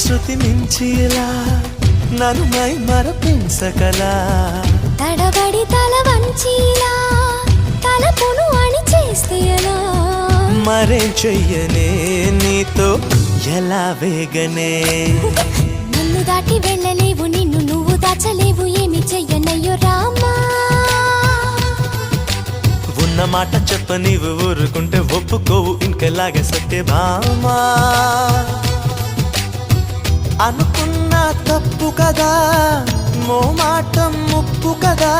శృతి మించిలా నన్ను మై మరపించకలా తడబడి తల వంచిలా తలపును అని చేస్తే ఎలా మరేం చెయ్యనే నీతో ఎలా వేగనే నన్ను దాటి వెళ్ళలేవు నిన్ను నువ్వు దాచలేవు ఏమి చెయ్యనయ్యో రామా ఉన్న మాట చెప్ప నీవు ఊరుకుంటే ఒప్పుకోవు ఇంకెలాగే సత్యభామా అనుకున్నా తప్పు కదా మోమాటం ముప్పు కదా